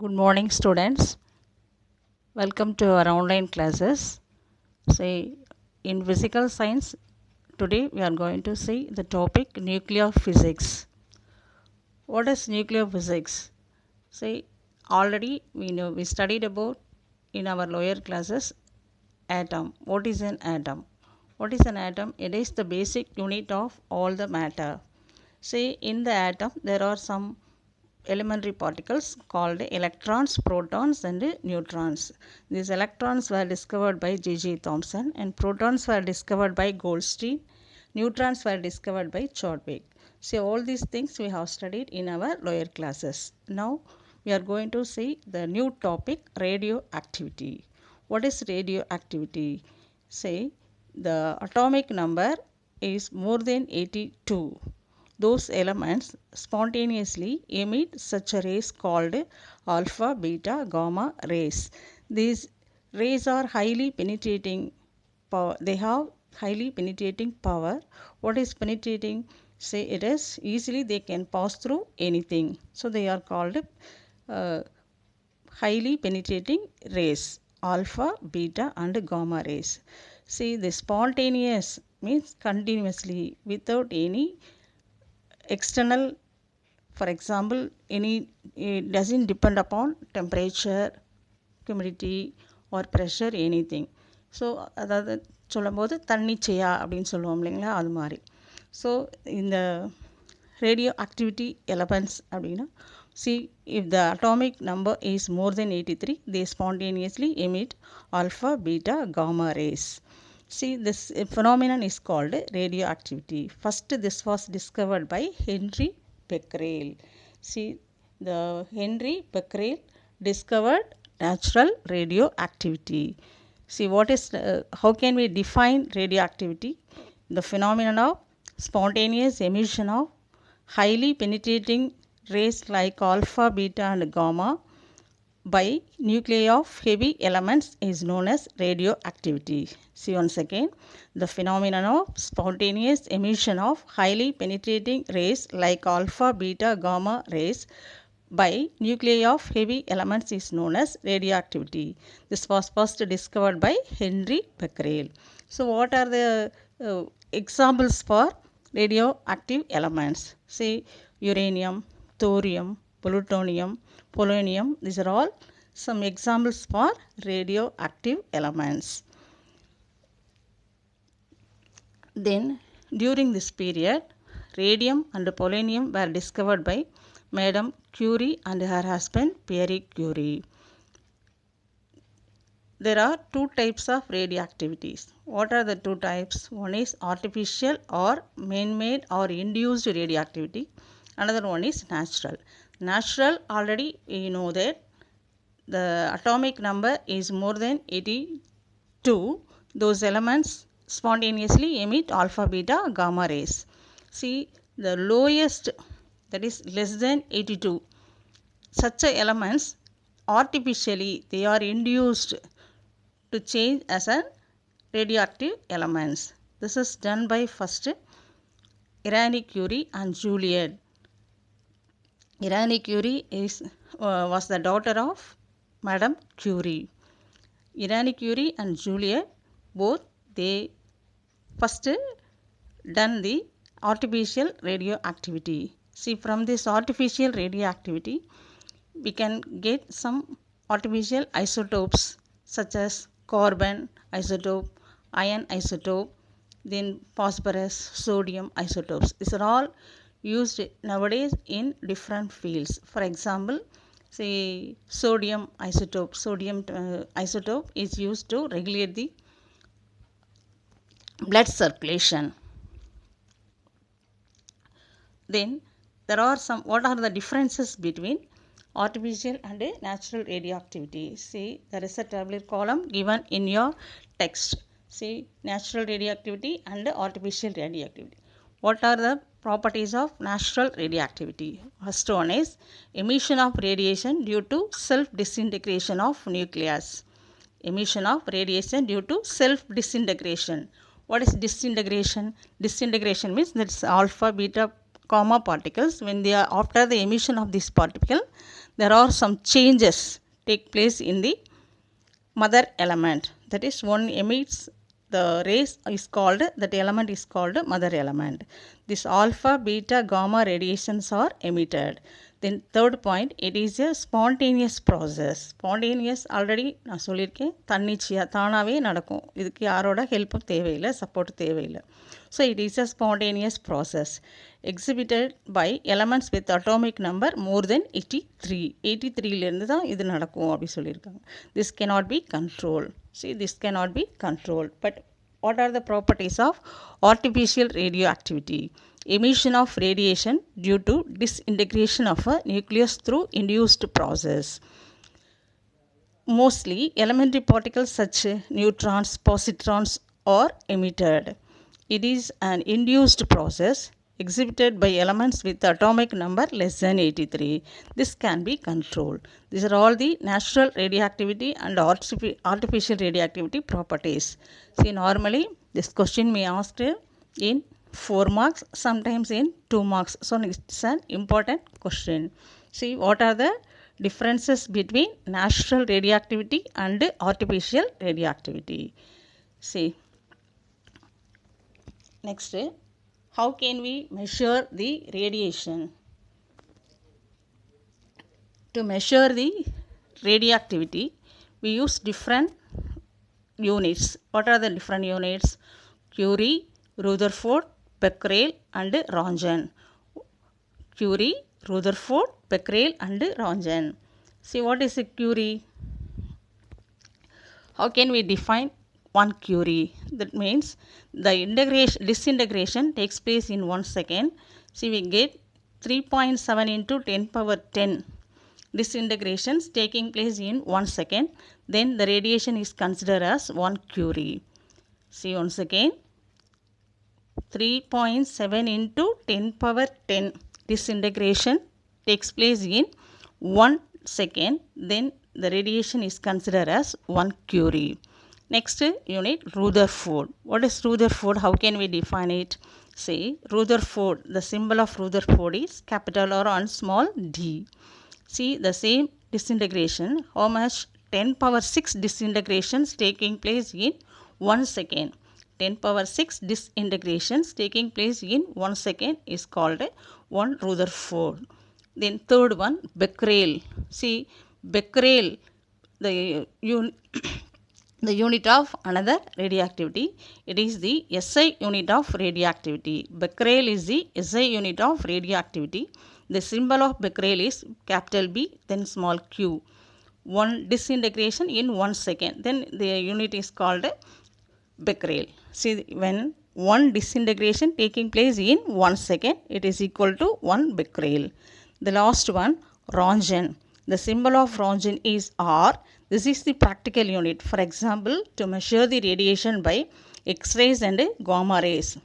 Good morning, students. Welcome to our online classes. See, in physical science, today we are going to see the topic nuclear physics. What is nuclear physics? See, already we know we studied about in our lower classes atom. What is an atom? What is an atom? It is the basic unit of all the matter. See, in the atom there are some elementary particles called electrons, protons and neutrons. These electrons were discovered by J.J. Thomson and protons were discovered by Goldstein. Neutrons were discovered by Chadwick. So all these things we have studied in our lower classes. Now we are going to see the new topic, radioactivity. What is radioactivity? Say the atomic number is more than 82. Those elements spontaneously emit such a rays called alpha, beta, gamma rays. These rays are highly penetrating power. They have highly penetrating power. What is penetrating? Say it is easily they can pass through anything. So they are called highly penetrating rays, alpha, beta and gamma rays. See, the spontaneous means continuously without any external, for example, any, it doesn't depend upon temperature, humidity or pressure, anything. So அதாவது சொல்லும்போது தன்னிச்சையா அப்படின்னு சொல்லுவோம் இல்லைங்களா, அது மாதிரி. So இந்த radio activity elements அப்படின்னா, see, if the atomic number is more than 83, they spontaneously emit alpha, beta, gamma rays. See, this phenomenon is called radioactivity. First, this was discovered by Henry Becquerel. See, the Henry Becquerel discovered natural radioactivity. See, what is how can we define radioactivity? The phenomenon of spontaneous emission of highly penetrating rays like alpha, beta and gamma by nuclei of heavy elements is known as radioactivity. See once again, the phenomenon of spontaneous emission of highly penetrating rays like alpha, beta, gamma rays by nuclei of heavy elements is known as radioactivity. This was first discovered by Henry Becquerel. So what are the examples for radioactive elements? See, uranium, thorium, plutonium, polonium. These are all some examples for radioactive elements. Then during this period, radium and polonium were discovered by Madame Curie and her husband Pierre Curie. There are two types of radioactivities. What are the two types? One is artificial or man-made or induced radioactivity. Another one is natural. Natural, already you know that the atomic number is more than 82. Those elements spontaneously emit alpha, beta, gamma rays. See, the lowest, that is less than 82, such elements artificially they are induced to change as a radioactive elements. This is done by first Irene Curie and Juliet. Irene Curie was the daughter of Madame Curie. Irene Curie and Juliet, both they first done the artificial radioactivity. See, from this artificial radioactivity we can get some artificial isotopes such as carbon isotope, iron isotope, then phosphorus, sodium isotopes. These are all used nowadays in different fields. For example, say sodium isotope. Sodium isotope is used to regulate the blood circulation. Then there are some, what are the differences between artificial and natural radioactivity? See, there is a tabular column given in your text. See, natural radioactivity and artificial radioactivity. What are the properties of natural radioactivity? First one is emission of radiation due to self disintegration of nucleus. Emission of radiation due to self disintegration. What is disintegration? Disintegration means that's alpha, beta, gamma particles. When they are after the emission of this particle, there are some changes take place in the mother element. That is, one emits the rays is called, that element is called mother element. This alpha, beta, gamma radiations are emitted. Then third point, it is a spontaneous process. Spontaneous already நான் சொல்லியிருக்கேன், தன்னிச்சையாக தானாகவே நடக்கும். இதுக்கு யாரோட ஹெல்ப்பும் தேவையில்லை, support தேவையில்லை. So it is a spontaneous process exhibited by elements with atomic number more than 83. 83லேருந்து தான் இது நடக்கும் அப்படி சொல்லியிருக்காங்க. This cannot be controlled. See, this cannot be controlled. But what are the properties of artificial radioactivity? Emission of radiation due to disintegration of a nucleus through induced process. Mostly elementary particles such as neutrons, positrons are emitted. It is an induced process exhibited by elements with atomic number less than 83. This can be controlled. These are all the natural radioactivity and artificial radioactivity properties. See, normally this question may asked in 4 marks, sometimes in 2 marks. So it's an important question. See, what are the differences between natural radioactivity and artificial radioactivity? See, next, how can we measure the radiation? To measure the radioactivity, we use different units. What are the different units? Curie, Rutherford, Becquerel and Roentgen. Curie, Rutherford, Becquerel and Roentgen. See, what is a Curie? How can we define 1 Curie? That means the disintegration takes place in 1 second. See, we get 3.7 into 10 power 10 disintegrations taking place in 1 second. Then the radiation is considered as 1 Curie. See, once again, 3.7 into 10 power 10 disintegration takes place in 1 second. Then the radiation is considered as 1 Curie. Next unit, Rutherford. What is Rutherford? How can we define it? Say, Rutherford, the symbol of Rutherford is capital R and small d. See, the same disintegration, how much? 10 power 6 disintegrations taking place in 1 second. 10 power 6 disintegrations taking place in 1 second is called 1 Rutherford. Then third one, Becquerel. See, Becquerel, the unit of another radioactivity. It is the SI unit of radioactivity. Becquerel is the SI unit of radioactivity. The symbol of Becquerel is capital B, then small q. 1 disintegration in 1 second. Then the unit is called Becquerel. See, when 1 disintegration taking place in 1 second, it is equal to 1 Becquerel. The last one, Roentgen. The symbol of Roentgen is R. This is the practical unit. For example, to measure the radiation by X-rays and gamma rays.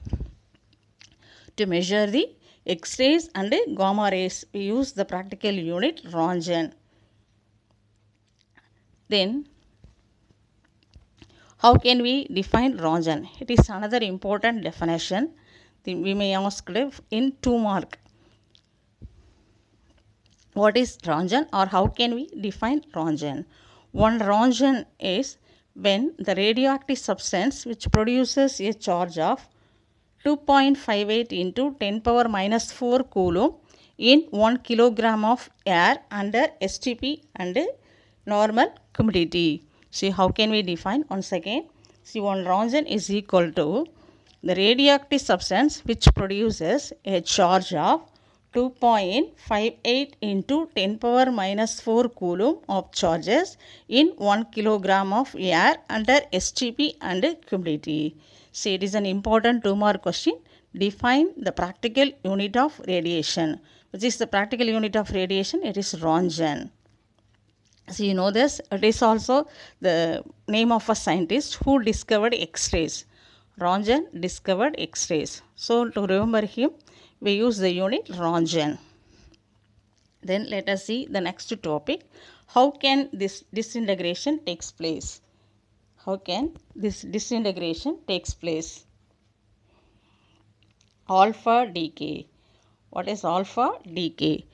To measure the X-rays and gamma rays, we use the practical unit Roentgen. Then, how can we define Roentgen? It is another important definition. We may ask in 2 mark. What is Roentgen, or how can we define Roentgen? 1 Roentgen is when the radioactive substance which produces a charge of 2.58 into 10 power minus 4 coulomb in 1 kilogram of air under STP and normal humidity. See, how can we define? Once again, see, 1 Roentgen is equal to the radioactive substance which produces a charge of 2.58 into 10 power minus 4 coulomb of charges in 1 kilogram of air under STP and humidity. See, it is an important 2 mark question. Define the practical unit of radiation. Which is the practical unit of radiation? It is Roentgen. So you know this. It is also the name of a scientist who discovered X-rays. Roentgen discovered X-rays. So to remember him, we use the unit Roentgen. Then let us see the next topic. How can this disintegration takes place? How can this disintegration takes place? Alpha decay. What is alpha decay?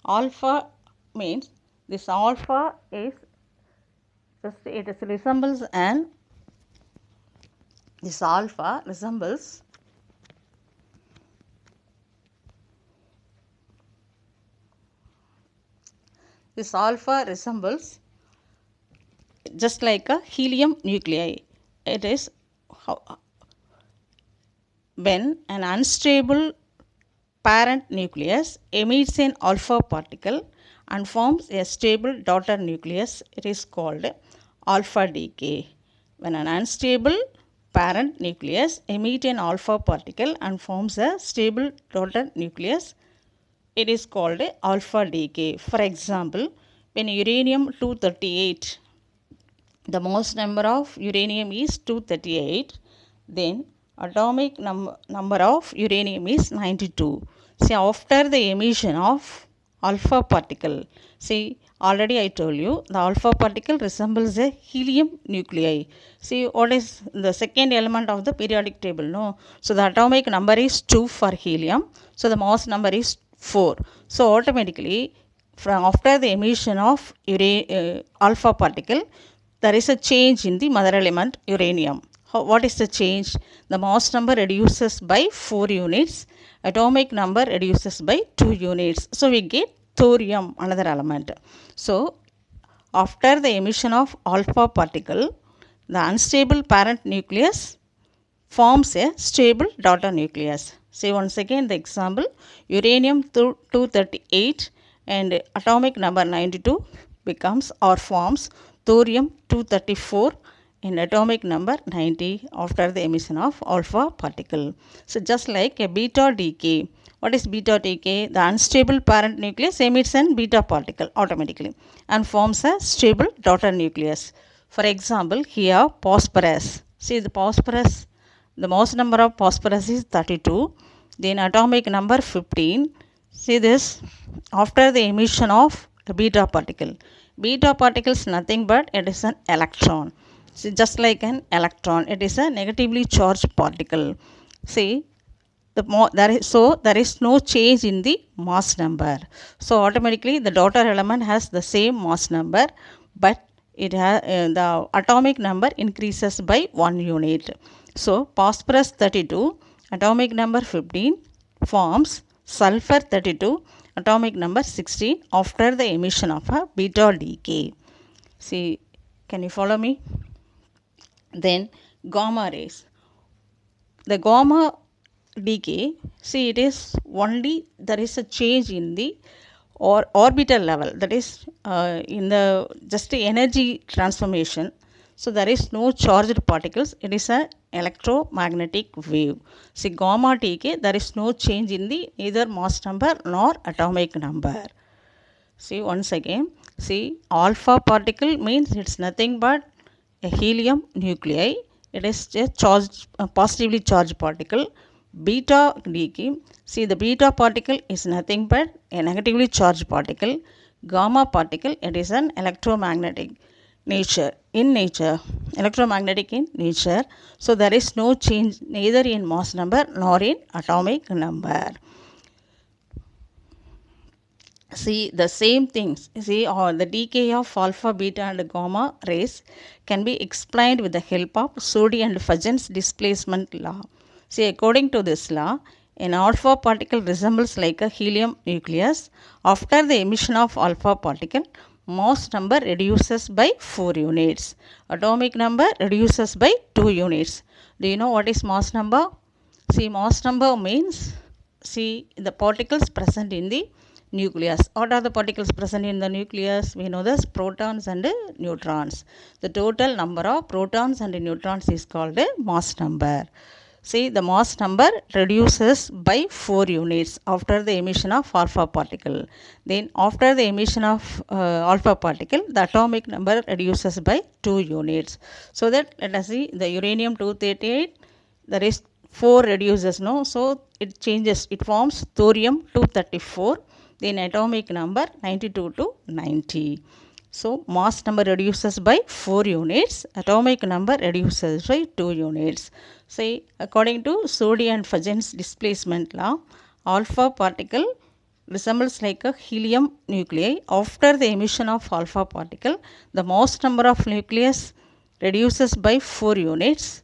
Alpha means This alpha is just it resembles an this alpha resembles just like a helium nuclei. It is how, when an unstable parent nucleus emits an alpha particle and forms a stable daughter nucleus, it is called alpha decay. When an unstable parent nucleus emits an alpha particle and forms a stable daughter nucleus, it is called alpha decay. For example, when uranium 238, the most number of uranium is 238, then atomic number of uranium is 92. See, after the emission of alpha particle, see, already I told you the alpha particle resembles a helium nuclei. See, what is the second element of the periodic table? No, so the atomic number is 2 for helium, so the mass number is 4. So automatically, from after the emission of alpha particle, there is a change in the mother element uranium. What is the change? The mass number reduces by 4 units, atomic number reduces by 2 units. So we get thorium, another element. So after the emission of alpha particle, the unstable parent nucleus forms a stable daughter nucleus. See once again the example, uranium 238 and atomic number 92 becomes or forms thorium 234 and atomic number 90 after the emission of alpha particle. So just like a beta decay. What is beta decay? The unstable parent nucleus emits an beta particle automatically and forms a stable daughter nucleus. For example, here phosphorus. See the phosphorus, the mass number of phosphorus is 32, then atomic number 15. See this, after the emission of a beta particle. Beta particle is nothing but it is an electron. See, just like an electron, it is a negatively charged particle. See, there is no change in the mass number. So automatically the daughter element has the same mass number, but the atomic number increases by 1 unit. So phosphorus 32, atomic number 15 forms sulfur 32, atomic number 16 after the emission of a beta decay. See, can you follow me? Then gamma rays. The gamma decay, see it is only there is a change in the orbital level, that is in the just energy transformation. So there is no charged particles, it is an electromagnetic wave. See gamma decay, there is no change in the either mass number nor atomic number. See once again, see alpha particle means it's nothing but a helium nuclei. It is a positively charged particle. Beta decay, see the beta particle is nothing but a negatively charged particle. Gamma particle, it is an electromagnetic electromagnetic in nature. So there is no change neither in mass number nor in atomic number. See the same things, see the decay of alpha, beta and gamma rays can be explained with the help of Soddy and Fagens's displacement law. See, according to this law, an alpha particle resembles like a helium nucleus. After the emission of alpha particle, mass number reduces by 4 units. Atomic number reduces by 2 units. Do you know what is mass number? See, mass number means, see the particles present in the nucleus. What are the particles present in the nucleus? We know this, protons and neutrons. The total number of protons and neutrons is called a mass number. See, the mass number reduces by 4 units after the emission of alpha particle. Then after the emission of alpha particle, the atomic number reduces by 2 units. So that let us see the uranium 238, there is 4 reduces, no? So it changes, it forms thorium 234, then atomic number 92 to 90. So mass number reduces by 4 units, atomic number reduces by 2 units. Say according to Soddy and Fagens's displacement law, alpha particle resembles like a helium nuclei. After the emission of alpha particle, the mass number of nucleus reduces by 4 units.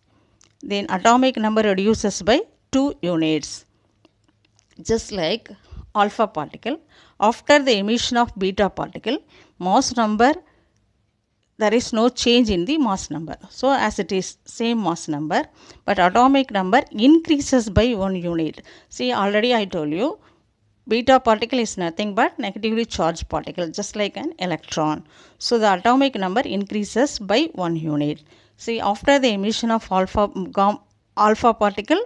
Then atomic number reduces by 2 units. Just like alpha particle, after the emission of beta particle, mass number, there is no change in the mass number. So as it is same mass number, but atomic number increases by 1 unit. See, already I told you, beta particle is nothing but negatively charged particle, just like an electron. So the atomic number increases by 1 unit. See, after the emission of alpha particle,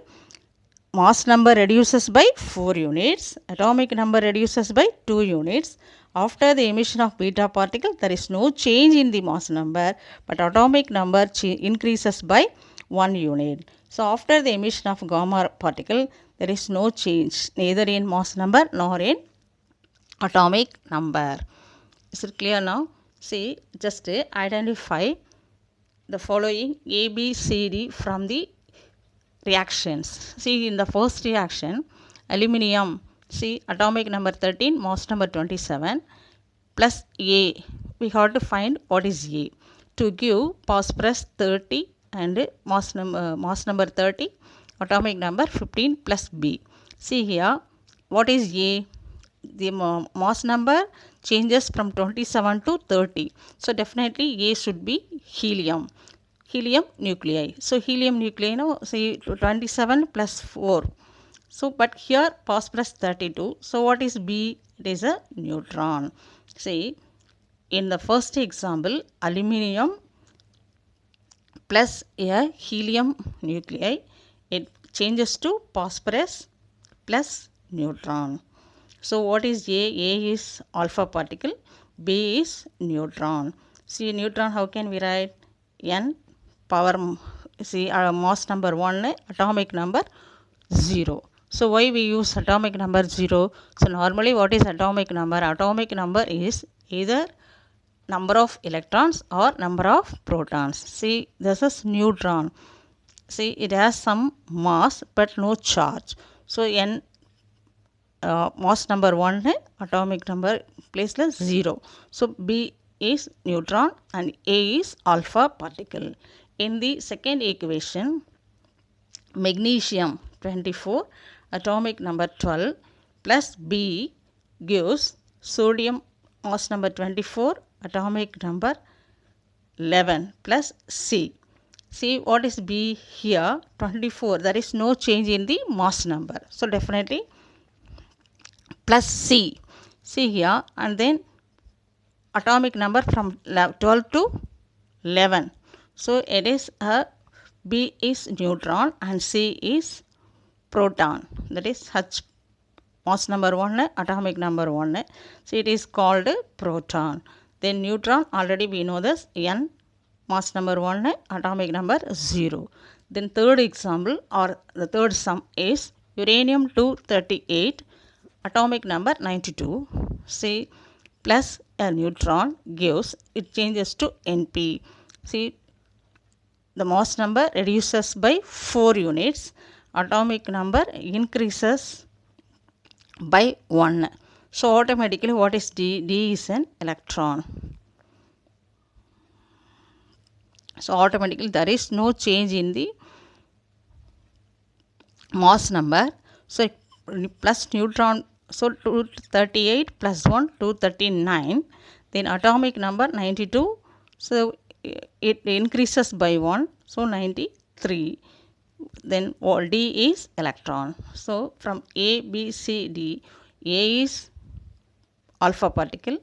mass number reduces by 4 units, atomic number reduces by 2 units. After the emission of beta particle, there is no change in the mass number, but atomic number increases by 1 unit. So after the emission of gamma particle, there is no change neither in mass number nor in atomic number. Is it clear now? See, just identify the following A, B, C, D from the reactions. See, in the first reaction, aluminium, see, atomic number 13, mass number 27, plus A. We have to find what is A to give phosphorus 30 and mass number 30, atomic number 15 plus B. See here, what is A? The mass number changes from 27 to 30. So definitely A should be helium. Helium nuclei. So helium nuclei now, say 27 plus 4. So but here phosphorus 32. So what is B? It is a neutron. See, in the first example, aluminium plus a helium nuclei, it changes to phosphorus plus neutron. So what is A? A is alpha particle, B is neutron. See, neutron, how can we write? N power, see, mass number 1, atomic number 0. So why we use atomic number 0? So normally what is atomic number? Atomic number is either number of electrons or number of protons. See, this is neutron. See, it has some mass but no charge. So N mass number 1, atomic number placeless 0. So B is neutron and A is alpha particle. In the second equation, magnesium 24, atomic number 12 plus B gives sodium mass number 24, atomic number 11 plus C. See, what is B here? 24. There is no change in the mass number. So definitely plus C. See here, and then atomic number from 12 to 11. So it is a B is neutron and C is proton. That is H mass number 1, atomic number 1. So it is called proton. Then neutron, already we know this, N mass number 1, atomic number 0. Then third example or the third sum is uranium 238, atomic number 92. See, plus a neutron gives, it changes to Np. See, the mass number reduces by 4 units, atomic number increases by 1. So automatically what is D? D is an electron. So automatically there is no change in the mass number. So plus neutron, so 238 plus 1, 239. Then atomic number 92. So it increases by 1. So 93. Then D is electron. So from A, B, C, D, A is alpha particle,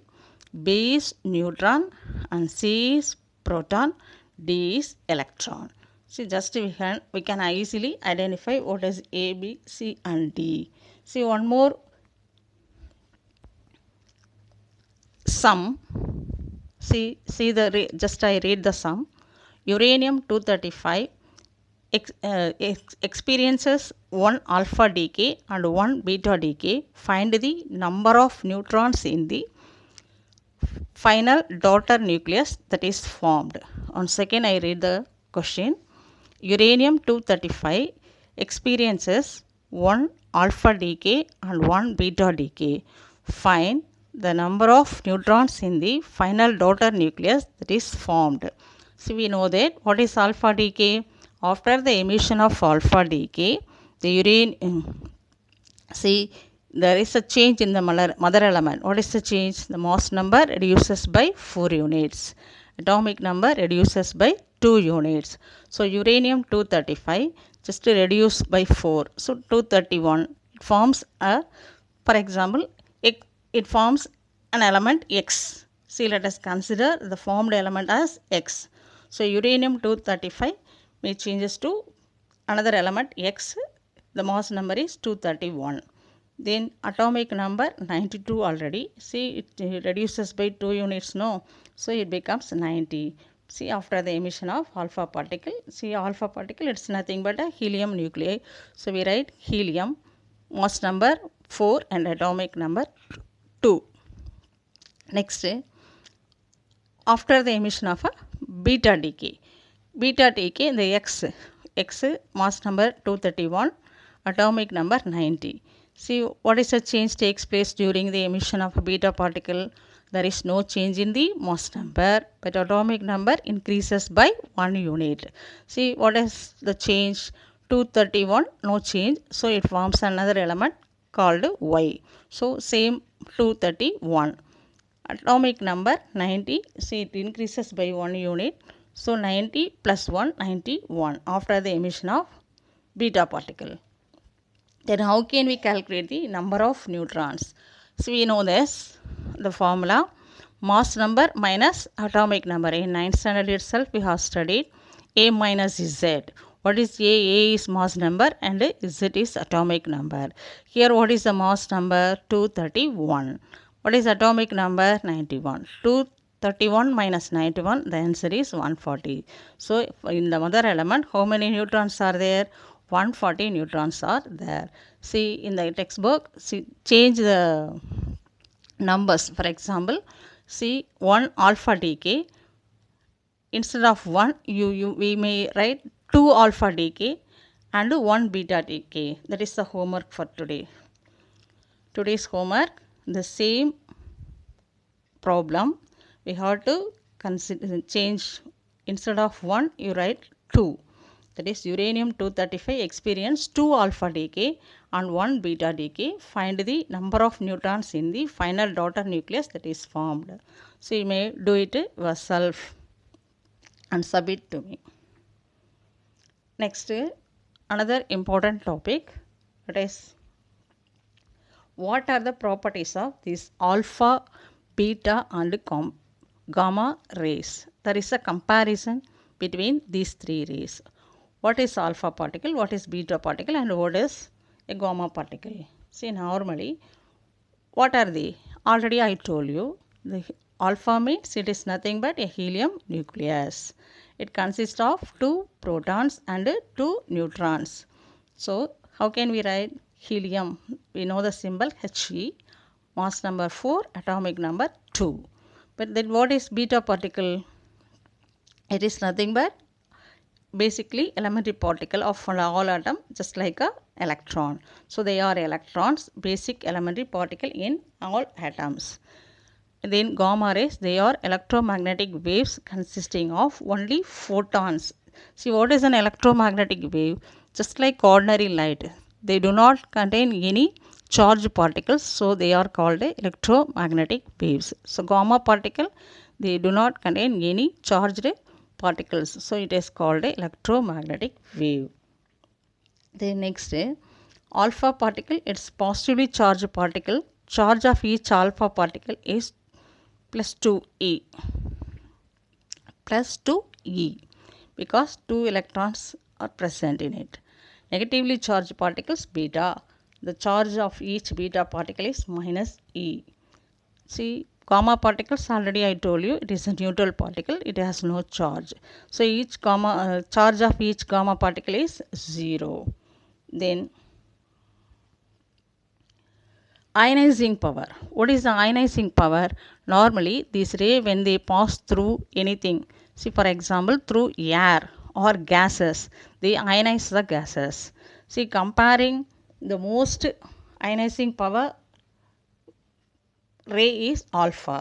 B is neutron and C is proton, D is electron. See, just we can easily identify what is A, B, C and D. See, one more sum. See the just I read the sum. Uranium 235 experiences 1 alpha decay and 1 beta decay. Find the number of neutrons in the final daughter nucleus that is formed. On second, I read the question. Uranium 235 experiences 1 alpha decay and one beta decay. Find the number of neutrons in the final daughter nucleus that is formed. So we know that what is alpha decay? After the emission of alpha decay, the uranium, see, there is a change in the mother element. What is the change? The mass number reduces by 4 units. Atomic number reduces by 2 units. So uranium 235 just reduce by 4. So 231 it forms a, for example, it forms an element X. See, let us consider the formed element as X. So uranium 235 may changes to another element X. The mass number is 231. Then atomic number 92 already. See, it reduces by 2 units, no? So it becomes 90. See, after the emission of alpha particle, see, alpha particle, it's nothing but a helium nuclei. So we write helium, mass number 4 and atomic number 2. Next, after the emission of a beta decay. Beta decay, the X mass number 231, atomic number 90. See, what is the change takes place during the emission of a beta particle? There is no change in the mass number, but atomic number increases by 1 unit. See, what is the change? 231, no change. So it forms another element called Y. So same 231. Atomic number 90, see, it increases by 1 unit. So 90 plus 1, 91 after the emission of beta particle. Then how can we calculate the number of neutrons? So we know this, the formula, mass number minus atomic number. In 9th standard itself we have studied A minus Z. What is A? A is mass number and Z is atomic number. Here what is the mass number? 231. What is atomic number? 91. 231 minus 91, the answer is 140. So in the mother element, how many neutrons are there? 140 neutrons are there. See, in the textbook, see, change the numbers. For example, see, 1 alpha decay. Instead of 1, we may write 2 alpha decay and 1 beta decay. That is the homework for today. Today's homework, the same problem, we have to consider change, instead of 1, you write 2. That is uranium 235 experience 2 alpha decay and 1 beta decay. Find the number of neutrons in the final daughter nucleus that is formed. So you may do it yourself and submit to me. Next, another important topic, that is, what are the properties of this alpha, beta and gamma rays? There is a comparison between these 3 rays. What is alpha particle, what is beta particle and what is a gamma particle? See, normally, what are they? Already I told you, the alpha means it is nothing but a helium nucleus. It consists of 2 protons and 2 neutrons. So, how can we write helium? We know the symbol He, mass number 4, atomic number 2. But then what is beta particle? It is nothing but basically elementary particle of all atom, just like a electron. So they are electrons, basic elementary particle in all atoms. And then gamma rays, they are electromagnetic waves consisting of only photons. See, what is an electromagnetic wave? Just like ordinary light, they do not contain any charged particles, so they are called electromagnetic waves. So gamma particle, they do not contain any charged particles, so it is called electromagnetic wave. Then next, alpha particle, it's positively charged particle. Charge of each alpha particle is plus 2e, because 2 electrons are present in it. Negatively charged particles, beta, the charge of each beta particle is minus e. See, gamma particles, already I told you, it is a neutral particle, it has no charge. So each charge of each gamma particle is 0. Then ionizing power. What is the ionizing power? Normally these rays, when they pass through anything, see, for example, through air or gases, they ionize the gases. See, comparing the most ionizing power ray is alpha.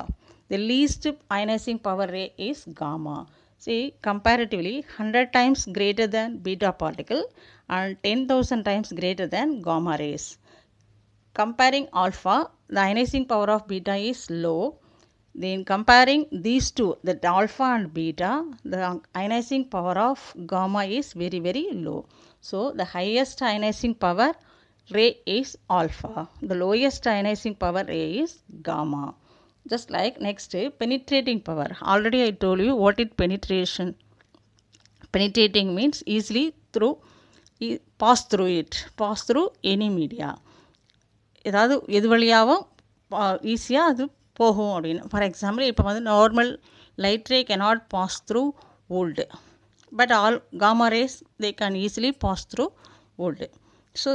The least ionizing power ray is gamma. See, comparatively 100 times greater than beta particle and 10,000 times greater than gamma rays. Comparing alpha, the ionizing power of beta is low. Then comparing these two, the alpha and beta, the ionizing power of gamma is very very low. So the highest ionizing power ray is alpha. The lowest ionizing power ray is gamma. Just like next, penetrating power. Already I told you what is penetration. Penetrating means easily through, pass through it, pass through any media. ஏதாவது எது வழியாகவும் ஈஸியாக அது போகும் அப்படின்னு. For example இப்போ வந்து normal light ray cannot pass through wood, but all gamma rays they can easily pass through wood. So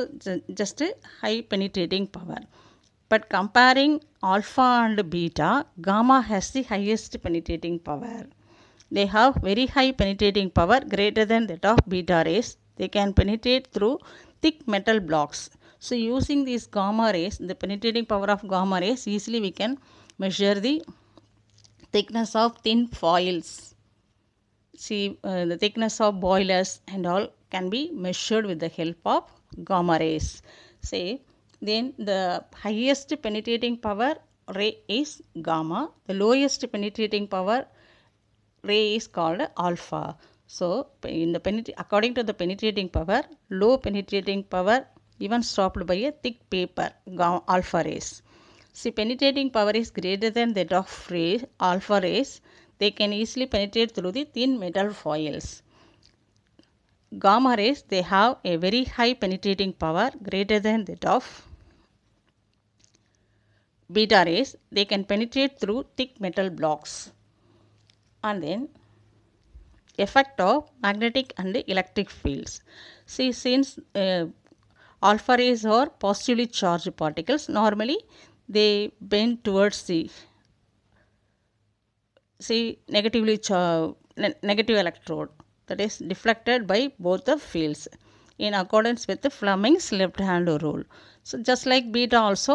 just a high penetrating power. But comparing alpha and beta, gamma has the highest penetrating power. They have very high penetrating power greater than that of beta rays. They can penetrate through thick metal blocks. So using these gamma rays, the penetrating power of gamma rays, easily we can measure the thickness of thin foils. See, the thickness of boilers and all can be measured with the help of gamma rays. Say, then the highest penetrating power ray is gamma. The lowest penetrating power ray is called alpha. So in the according to the penetrating power, low penetrating power even stopped by a thick paper, alpha rays. See, penetrating power is greater than that of alpha rays. They can easily penetrate through the thin metal foils. Gamma rays, they have a very high penetrating power greater than that of beta rays. They can penetrate through thick metal blocks. And then effect of magnetic and electric fields. See, since alpha rays are positively charged particles, normally they bend towards the negative electrode, that is deflected by both the fields in accordance with the Fleming's left hand rule. So just like beta also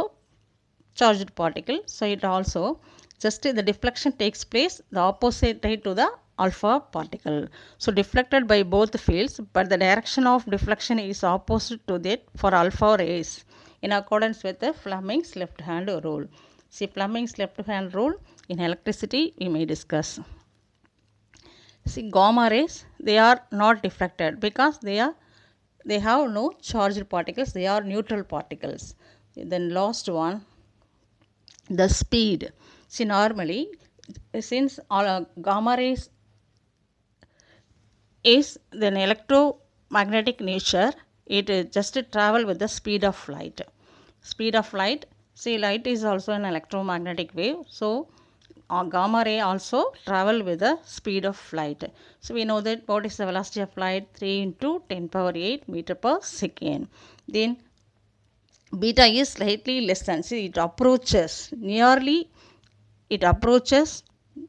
charged particle, so it also just the deflection takes place the opposite side to the alpha particle. So deflected by both fields, but the direction of deflection is opposite to that for alpha rays in accordance with the Fleming's left hand rule. See, Fleming's left hand rule in electricity we may discuss. See, gamma rays, they are not deflected because they have no charged particles, they are neutral particles. Then last one, the speed. See, normally since all gamma rays is an electromagnetic nature, it just travel with the speed of light. Speed of light, see, light is also an electromagnetic wave, so gamma ray also travel with the speed of light. So we know that what is the velocity of light? 3 into 10 power 8 meter per second. Then beta is slightly less than, see, it approaches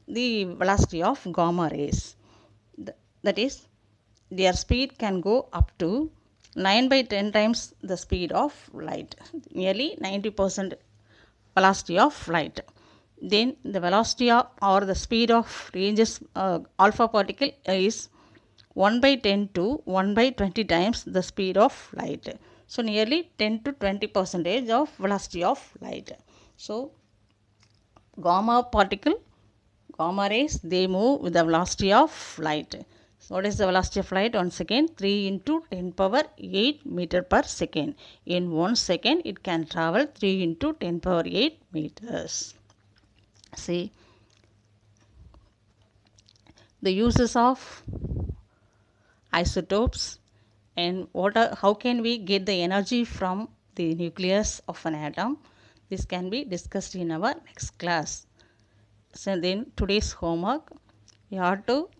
the velocity of gamma rays. That is, their speed can go up to 9 by 10 times the speed of light, nearly 90% velocity of light. Then the velocity of, or the speed of ranges alpha particle is 1 by 10 to 1 by 20 times the speed of light. So nearly 10 to 20% of velocity of light. So gamma rays, they move with the velocity of light. So what is the velocity of light? Once again, 3 into 10 power 8 meter per second. In 1 second, it can travel 3 into 10 power 8 meters. See, the uses of isotopes and how can we get the energy from the nucleus of an atom. This can be discussed in our next class. So then today's homework, you have to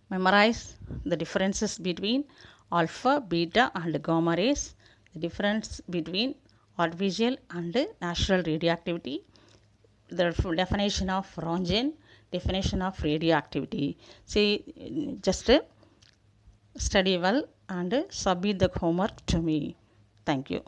memorize the differences between alpha, beta and gamma rays, the difference between artificial and natural radioactivity, the definition of Röntgen, definition of radioactivity. See, just study well and submit the homework to me. Thank you.